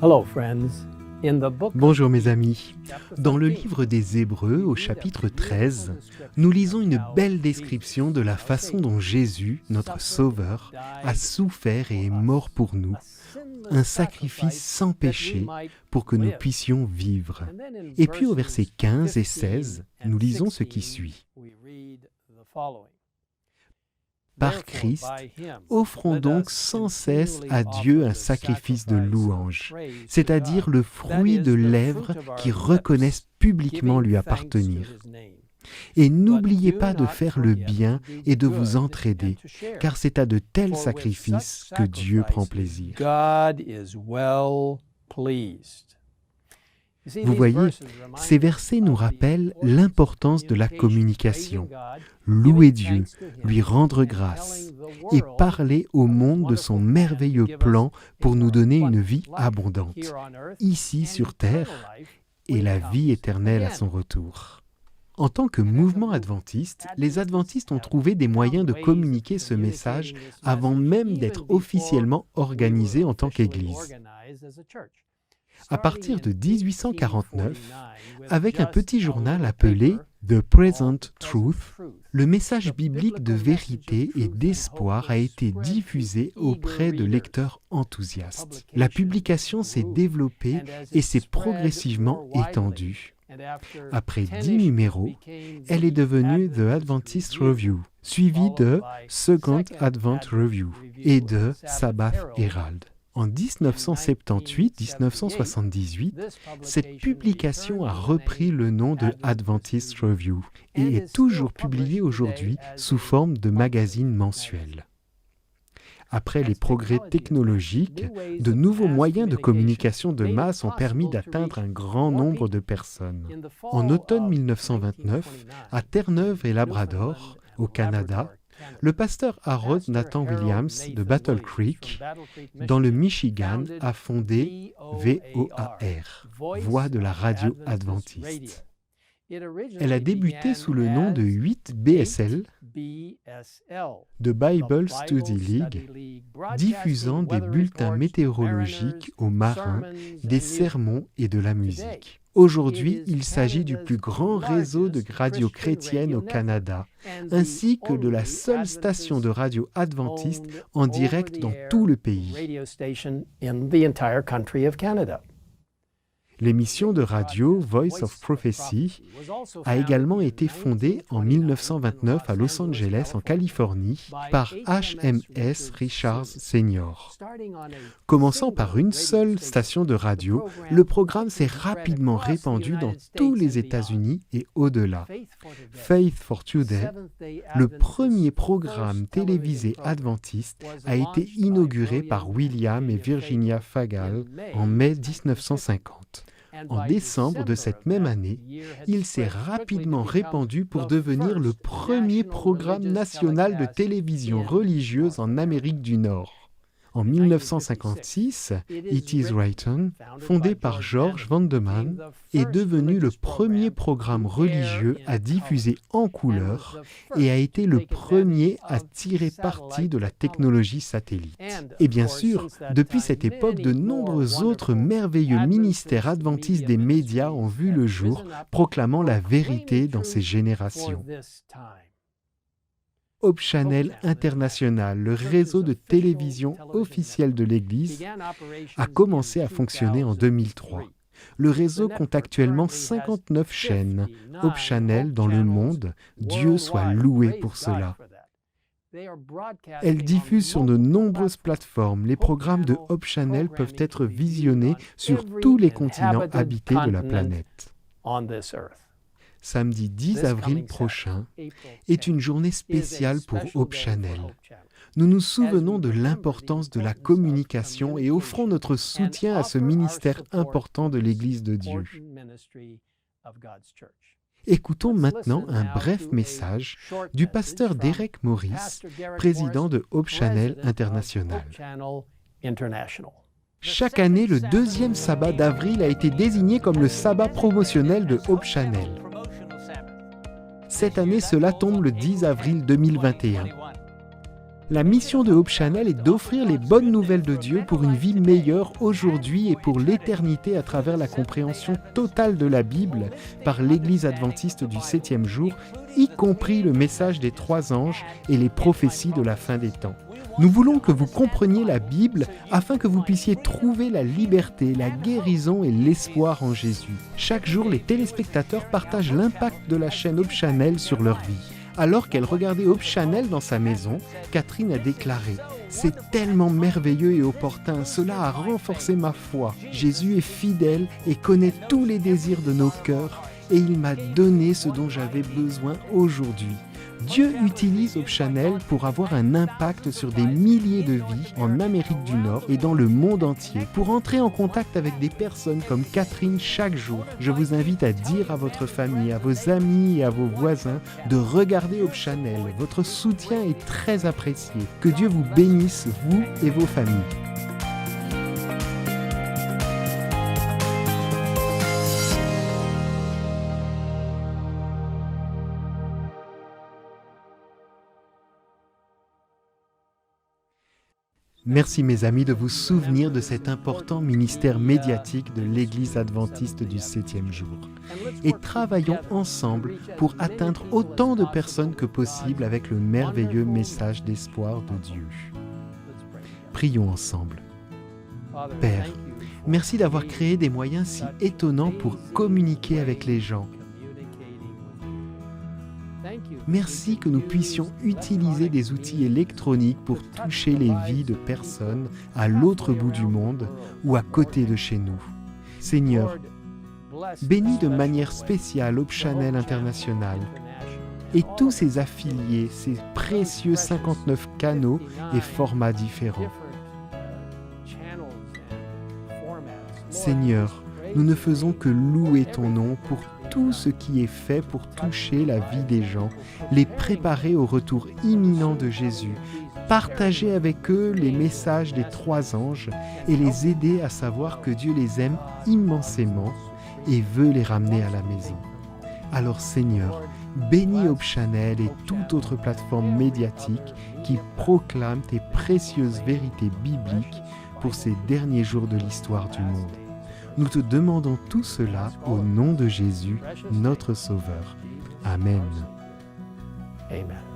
Hello, friends. In the book Bonjour mes amis. Dans le livre des Hébreux, au chapitre 13, nous lisons une belle description de la façon dont Jésus, notre Sauveur, a souffert et est mort pour nous, un sacrifice sans péché pour que nous puissions vivre. Et puis au verset 15 et 16, nous lisons ce qui suit. Par Christ, offrons donc sans cesse à Dieu un sacrifice de louange, c'est-à-dire le fruit de lèvres qui reconnaissent publiquement lui appartenir. Et n'oubliez pas de faire le bien et de vous entraider, car c'est à de tels sacrifices que Dieu prend plaisir. Vous voyez, ces versets nous rappellent l'importance de la communication. Louer Dieu, lui rendre grâce et parler au monde de son merveilleux plan pour nous donner une vie abondante, ici sur terre, et la vie éternelle à son retour. En tant que mouvement adventiste, les adventistes ont trouvé des moyens de communiquer ce message avant même d'être officiellement organisés en tant qu'Église. À partir de 1849, avec un petit journal appelé The Present Truth, le message biblique de vérité et d'espoir a été diffusé auprès de lecteurs enthousiastes. La publication s'est développée et s'est progressivement étendue. Après 10 numéros, elle est devenue The Adventist Review, suivie de Second Advent Review et de Sabbath Herald. En 1978-1978, cette publication a repris le nom de Adventist Review et est toujours publiée aujourd'hui sous forme de magazine mensuel. Après les progrès technologiques, de nouveaux moyens de communication de masse ont permis d'atteindre un grand nombre de personnes. En automne 1929, à Terre-Neuve et Labrador, au Canada, le pasteur Harold Nathan Williams de Battle Creek, dans le Michigan, a fondé VOAR, Voix de la radio adventiste. Elle a débuté sous le nom de 8BSL, de Bible Study League, diffusant des bulletins météorologiques aux marins, des sermons et de la musique. Aujourd'hui, il s'agit du plus grand réseau de radios chrétiennes au Canada, ainsi que de la seule station de radio adventiste en direct dans tout le pays. L'émission de radio Voice of Prophecy a également été fondée en 1929 à Los Angeles, en Californie, par HMS Richards Sr. Commençant par une seule station de radio, le programme s'est rapidement répandu dans tous les États-Unis et au-delà. Faith for Today, le premier programme télévisé adventiste, a été inauguré par William et Virginia Fagal en mai 1950. En décembre de cette même année, il s'est rapidement répandu pour devenir le premier programme national de télévision religieuse en Amérique du Nord. En 1956, It Is Written, fondé par George Vandeman, est devenu le premier programme religieux à diffuser en couleur et a été le premier à tirer parti de la technologie satellite. Et bien sûr, depuis cette époque, de nombreux autres merveilleux ministères adventistes des médias ont vu le jour, proclamant la vérité dans ces générations. Hope Channel International, le réseau de télévision officiel de l'Église, a commencé à fonctionner en 2003. Le réseau compte actuellement 59 chaînes Hope Channel dans le monde. Dieu soit loué pour cela. Elle diffuse sur de nombreuses plateformes. Les programmes de Hope Channel peuvent être visionnés sur tous les continents habités de la planète. Samedi 10 avril prochain est une journée spéciale pour Hope Channel. Nous nous souvenons de l'importance de la communication et offrons notre soutien à ce ministère important de l'Église de Dieu. Écoutons maintenant un bref message du pasteur Derek Morris, président de Hope Channel International. Chaque année, le deuxième sabbat d'avril a été désigné comme le sabbat promotionnel de Hope Channel. Cette année, cela tombe le 10 avril 2021. La mission de Hope Channel est d'offrir les bonnes nouvelles de Dieu pour une vie meilleure aujourd'hui et pour l'éternité à travers la compréhension totale de la Bible par l'Église adventiste du 7e jour, y compris le message des 3 anges et les prophéties de la fin des temps. Nous voulons que vous compreniez la Bible afin que vous puissiez trouver la liberté, la guérison et l'espoir en Jésus. Chaque jour, les téléspectateurs partagent l'impact de la chaîne Hope Channel sur leur vie. Alors qu'elle regardait Hope Channel dans sa maison, Catherine a déclaré « C'est tellement merveilleux et opportun, cela a renforcé ma foi. Jésus est fidèle et connaît tous les désirs de nos cœurs et il m'a donné ce dont j'avais besoin aujourd'hui. » Dieu utilise Hope Channel pour avoir un impact sur des milliers de vies en Amérique du Nord et dans le monde entier. Pour entrer en contact avec des personnes comme Catherine chaque jour, je vous invite à dire à votre famille, à vos amis et à vos voisins de regarder Hope Channel. Votre soutien est très apprécié. Que Dieu vous bénisse, vous et vos familles. Merci mes amis de vous souvenir de cet important ministère médiatique de l'Église adventiste du 7e jour. Et travaillons ensemble pour atteindre autant de personnes que possible avec le merveilleux message d'espoir de Dieu. Prions ensemble. Père, merci d'avoir créé des moyens si étonnants pour communiquer avec les gens. Merci que nous puissions utiliser des outils électroniques pour toucher les vies de personnes à l'autre bout du monde ou à côté de chez nous. Seigneur, bénis de manière spéciale Hope Channel International et tous ses affiliés, ses précieux 59 canaux et formats différents. Seigneur, nous ne faisons que louer ton nom pour tout ce qui est fait pour toucher la vie des gens, les préparer au retour imminent de Jésus, partager avec eux les messages des 3 anges et les aider à savoir que Dieu les aime immensément et veut les ramener à la maison. Alors Seigneur, bénis Hope Channel et toute autre plateforme médiatique qui proclame tes précieuses vérités bibliques pour ces derniers jours de l'histoire du monde. Nous te demandons tout cela au nom de Jésus, notre Sauveur. Amen. Amen.